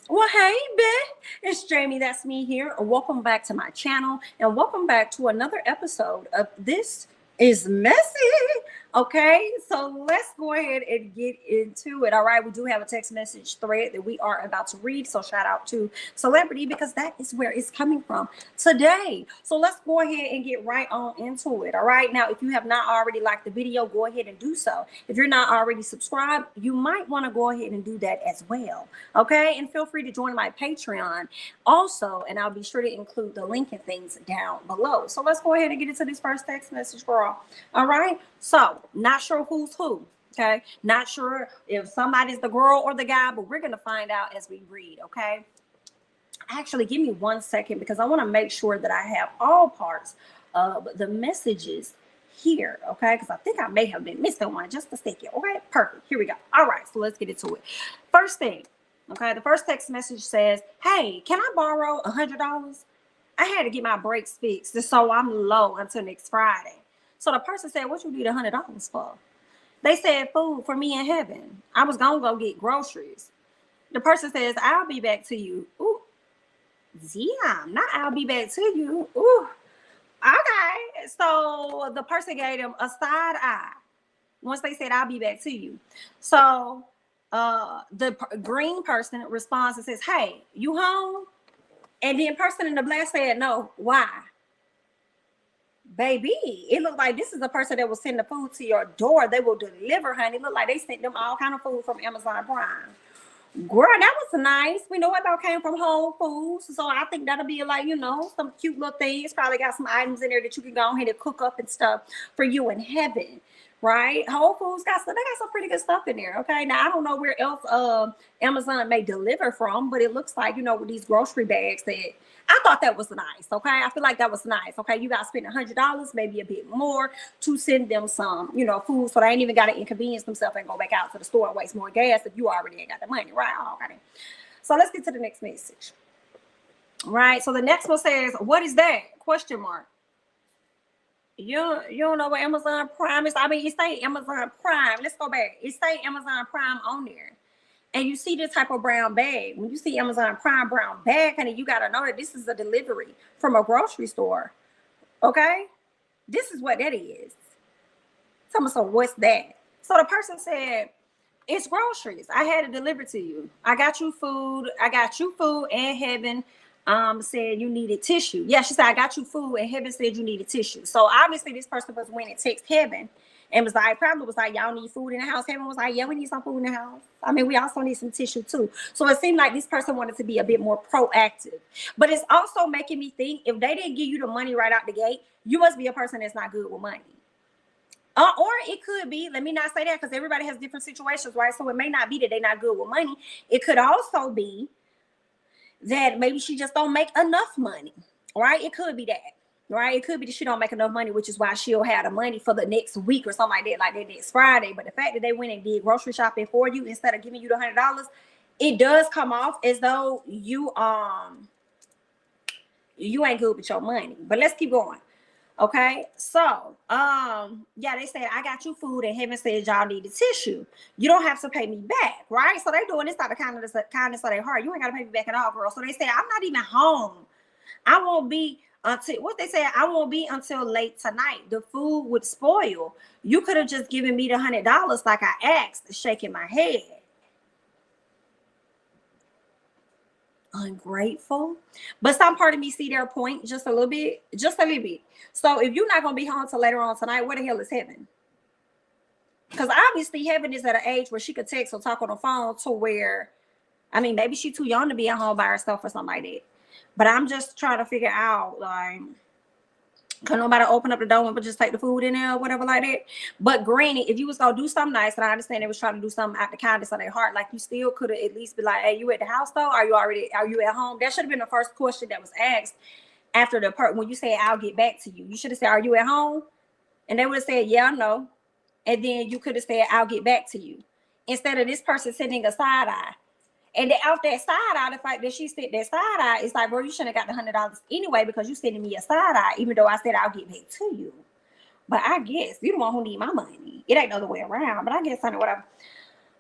Well, hey, Ben, it's Jamie. That's me here. Welcome back to my channel, and welcome back to another episode of This Is Messy. Okay, so let's go ahead and get into it. All right, we do have a text message thread that we are about to read. So shout out to Celebrity because that is where it's coming from today. So let's go ahead and get right on into it. All right, now if you have not already liked the video, go ahead and do so. If you're not already subscribed, you might want to go ahead and do that as well. Okay, and feel free to join my Patreon also, and I'll be sure to include the link and things down below. So let's go ahead and get into this first text message, girl. All right, so not sure who's who. Okay, not sure if somebody's the girl or the guy, but we're gonna find out as we read. Okay, actually, give me 1 second because I want to make sure that I have all parts of the messages here. Okay, because I think I may have been missing one just a second. Okay, perfect. Here we go. All right, so let's get into it. First thing. Okay, the first text message says, "Hey, can I borrow $100? I had to get my brakes fixed, so I'm low until next Friday." So the person said, "What you need $100 for?" They said, "Food for me in heaven. I was gonna go get groceries." The person says, "I'll be back to you." Ooh, yeah, not "I'll be back to you." Ooh, okay. So the person gave them a side eye once they said, "I'll be back to you." So the green person responds and says, "Hey, you home?" And the person in the black said, "No, why?" Baby, it looked like this is a person that will send the food to your door. They will deliver, honey. It looked like they sent them all kind of food from Amazon Prime. Girl, that was nice. We know it all came from Whole Foods. So I think that'll be like, some cute little things. Probably got some items in there that you can go ahead and cook up and stuff for you in heaven. Right? Whole Foods got some, they got some pretty good stuff in there. Okay. Now I don't know where else Amazon may deliver from, but it looks like, with these grocery bags that I thought that was nice. Okay. I feel like that was nice. Okay. You got to spend $100, maybe a bit more to send them some, food. So they ain't even got to inconvenience themselves and go back out to the store and waste more gas if you already ain't got the money. Right. Okay. So let's get to the next message. Right. So the next one says, "What is that?" Question mark. You don't know what Amazon Prime is? I mean, it say Amazon Prime. Let's go back. It say Amazon Prime on there. And you see this type of brown bag. When you see Amazon Prime brown bag, honey, you got to know that this is a delivery from a grocery store. Okay? This is what that is. Tell me, so what's that? So the person said, "It's groceries. I had it delivered to you. I got you food. I got you food and heaven said you needed tissue." Yeah, she said, "I got you food," and heaven said you needed tissue. So obviously this person was when it text heaven and was like, probably was like, "Y'all need food in the house." Heaven was like, "Yeah, we need some food in the house. I mean, we also need some tissue too." So it seemed like this person wanted to be a bit more proactive. But it's also making me think, if they didn't give you the money right out the gate, you must be a person that's not good with money. Or it could be, let me not say that because everybody has different situations, right? So it may not be that they're not good with money. It could also be that maybe she just don't make enough money, right? It could be that, right? It could be that she don't make enough money, which is why she'll have the money for the next week or something like that next Friday. But the fact that they went and did grocery shopping for you instead of giving you the $100, it does come off as though you ain't good with your money. But let's keep going. Okay, so yeah, they said, "I got you food," and heaven said y'all need the tissue. You don't have to pay me back, right? So they're doing this out of kindness of their heart. You ain't gotta pay me back at all, girl. So they said, "I'm not even home. I won't be until," what they said, "I won't be until late tonight. The food would spoil. You could have just given me the $100 like I asked," shaking my head. Ungrateful. But some part of me see their point just a little bit, just a little bit. So if you're not gonna be home till later on tonight, where the hell is heaven? Because obviously heaven is at an age where she could text or talk on the phone to where, I mean, maybe she's too young to be at home by herself or something like that. But I'm just trying to figure out, like, can nobody open up the door and just take the food in there or whatever like that? But granted, if you was gonna do something nice, and I understand they was trying to do something out the kindness of their heart, like, you still could have at least be like, "Hey, you at the house though? Are you at home?" That should have been the first question that was asked after the part when you said, "I'll get back to you." You should have said, "Are you at home?" And they would have said, "Yeah, no." And then you could have said, "I'll get back to you." Instead of this person sending a side eye. And then out that side eye, the fact that she said that side eye, it's like, bro, you shouldn't have got the $100 anyway because you sending me a side eye, even though I said I'll get back to you. But I guess you the one who need my money. It ain't the other way around. But I guess I know whatever.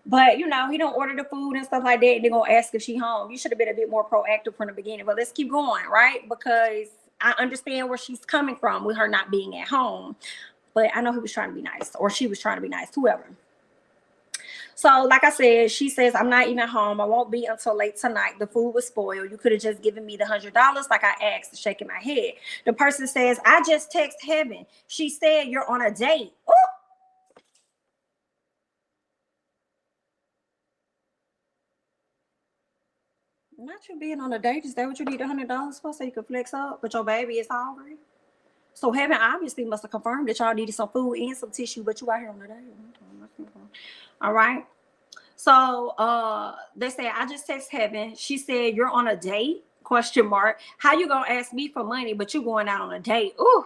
But you know, he don't order the food and stuff like that, and they're gonna ask if she home. You should have been a bit more proactive from the beginning. But let's keep going, right? Because I understand where she's coming from with her not being at home. But I know he was trying to be nice, or she was trying to be nice, whoever. So, like I said, she says, I'm not even home. I won't be until late tonight. The food was spoiled. You could have just given me the $100 like I asked, shaking my head. The person says, I just text Heaven. She said you're on a date. Ooh. Not you being on a date. Is that what you need $100 for? So you can flex up, but your baby is hungry? So Heaven obviously must have confirmed that y'all needed some food and some tissue, but you out here on a date. All right. So they say, I just text Heaven. She said you're on a date? Question mark. How you gonna ask me for money, but you going out on a date? Ooh.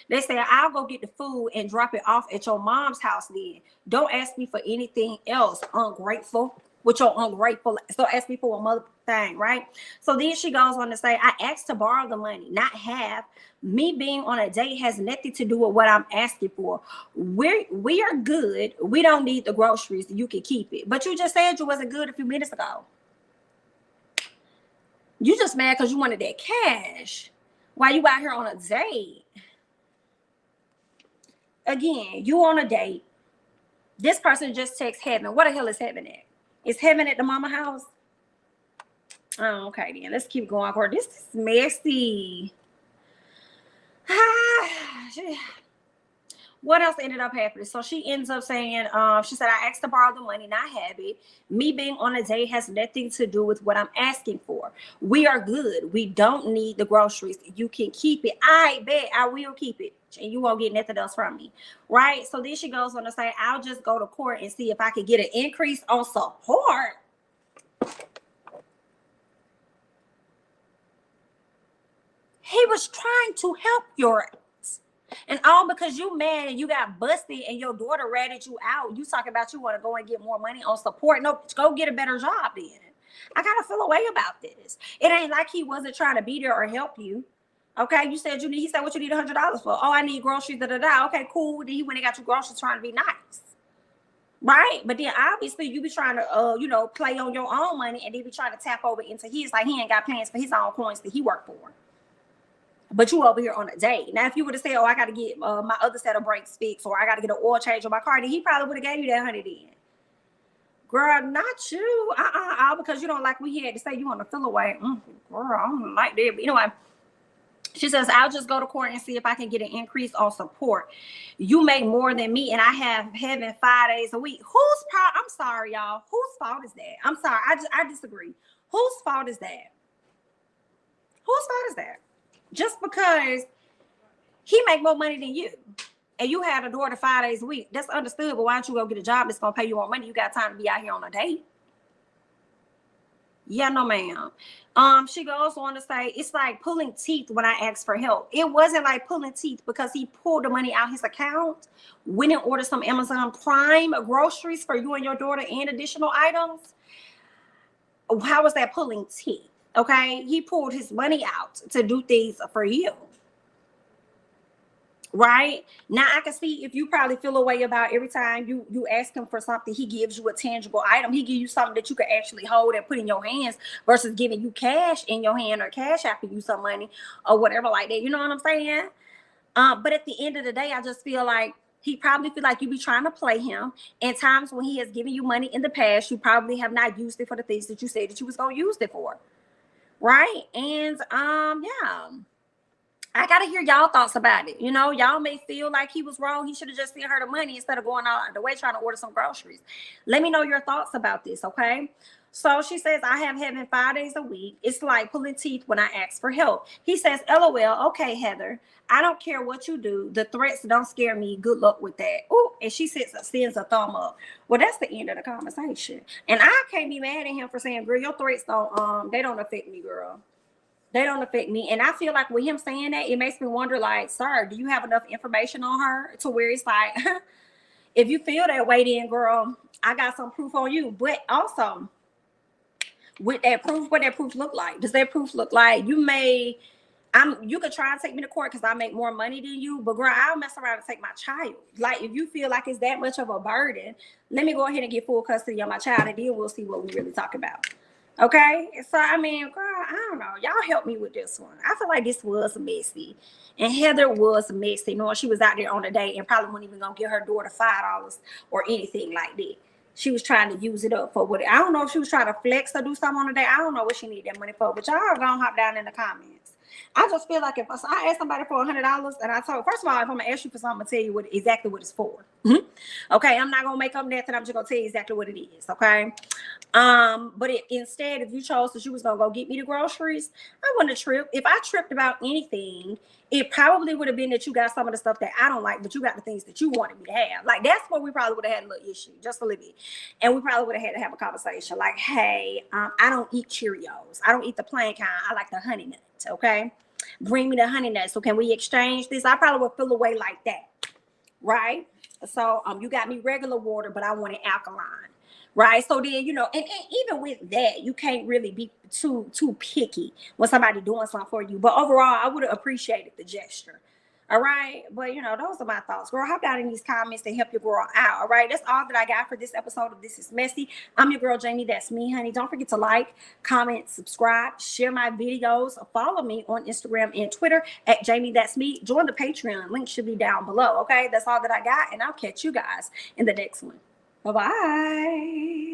They say I'll go get the food and drop it off at your mom's house then. Don't ask me for anything else, ungrateful. With your ungrateful, so ask me for a mother thing, right? So then she goes on to say, I asked to borrow the money, not have. Me being on a date has nothing to do with what I'm asking for. We are good. We don't need the groceries. You can keep it. But you just said you wasn't good a few minutes ago. You just mad because you wanted that cash. Why you out here on a date? Again, you on a date. This person just texts Heaven. What the hell is Heaven at? Is Heaven at the mama house? Oh, okay, then. Let's keep going. This is messy. What else ended up happening? So she ends up saying, she said, I asked to borrow the money, not have it. Me being on a date has nothing to do with what I'm asking for. We are good. We don't need the groceries. You can keep it. I bet I will keep it. And you won't get nothing else from me. Right? So then she goes on to say, I'll just go to court and see if I can get an increase on support. He was trying to help your ass. And all because you mad and you got busted and your daughter ratted you out. You talking about you want to go and get more money on support. No, go get a better job then. I gotta feel a way about this. It ain't like he wasn't trying to be there or help you. Okay, you said he said what you need $100 for. Oh, I need groceries, da. Okay, cool. Then he went and got you groceries trying to be nice. Right? But then obviously you be trying to play on your own money and then be trying to tap over into his, like he ain't got plans for his own coins that he worked for. But you over here on a date. Now, if you would have said, oh, I got to get my other set of brakes fixed, or I got to get an oil change on my car, then he probably would have gave you that $100 in. Girl, not you. All because you don't like we had to say you want to feel away. Girl, I don't like that. But anyway, she says, I'll just go to court and see if I can get an increase on support. You make more than me, and I have Heaven 5 days a week. I'm sorry, y'all. Whose fault is that? I'm sorry. I disagree. Whose fault is that? Whose fault is that? Just because he make more money than you and you had a daughter 5 days a week, that's understood. But why don't you go get a job that's going to pay you more money? You got time to be out here on a date. Yeah, no, ma'am. She goes on to say, it's like pulling teeth when I asked for help. It wasn't like pulling teeth because he pulled the money out his account, went and ordered some Amazon Prime groceries for you and your daughter and additional items. How was that pulling teeth? Okay, he pulled his money out to do things for you. Right? Now I can see if you probably feel a way about every time you ask him for something, he gives you a tangible item. He gives you something that you can actually hold and put in your hands versus giving you cash in your hand or cash after you some money or whatever like that. You know what I'm saying? But at the end of the day, I just feel like he probably feel like you be trying to play him. And times when he has given you money in the past, you probably have not used it for the things that you said that you was going to use it for. Right? And yeah, I gotta hear y'all thoughts about it. Y'all may feel like he was wrong. He should have just sent her the money instead of going out the way trying to order some groceries. Let me know your thoughts about this, okay? So she says, I have Heaven 5 days a week. It's like pulling teeth when I ask for help. He says, LOL, okay, Heather. I don't care what you do. The threats don't scare me. Good luck with that. Oh, and she sends a thumb up. Well, that's the end of the conversation. And I can't be mad at him for saying, girl, your threats they don't affect me, girl. They don't affect me. And I feel like with him saying that, it makes me wonder, like, sir, do you have enough information on her to where it's like, if you feel that way, then, girl, I got some proof on you. But also, with that proof, what that proof look like? Does that proof look like you may You could try and take me to court because I make more money than you, but girl, I'll mess around and take my child. Like, if you feel like it's that much of a burden, let me go ahead and get full custody of my child, and then we'll see what we really talk about. Okay, so I mean, girl, I don't know. Y'all help me with this one. I feel like this was messy, and Heather was messy, knowing she was out there on a date and probably wasn't even gonna give her daughter $5 or anything like that. She was trying to use it up for what, I don't know if she was trying to flex or do something on the day. I don't know what she need that money for, but y'all are gonna hop down in the comments. I just feel like if I ask somebody for $100 and I told, first of all, if I'm gonna ask you for something, I'm gonna tell you exactly what it's for. Okay, I'm not gonna make up nothing. I'm just gonna tell you exactly what it is. Okay, but instead, if you chose that you was gonna go get me the groceries, I wouldn't have tripped. If I tripped about anything, it probably would have been that you got some of the stuff that I don't like, but you got the things that you wanted me to have. Like, that's what we probably would have had a little issue, just a little bit. And we probably would have had to have a conversation like, hey, I don't eat Cheerios. I don't eat the plain kind. I like the honey nuts. Okay, bring me the honey nuts. So can we exchange this? I probably would feel away like that, right? So you got me regular water, but I wanted alkaline. Right. So then, and even with that, you can't really be too picky when somebody doing something for you. But overall, I would have appreciated the gesture. All right. But those are my thoughts. Girl, hop down in these comments to help your girl out. All right. That's all that I got for this episode of This Is Messy. I'm your girl, Jamie. That's me, honey. Don't forget to like, comment, subscribe, share my videos. Follow me on Instagram and Twitter at Jamie That's Me. Join the Patreon. Link should be down below. Okay. That's all that I got. And I'll catch you guys in the next one. Bye-bye.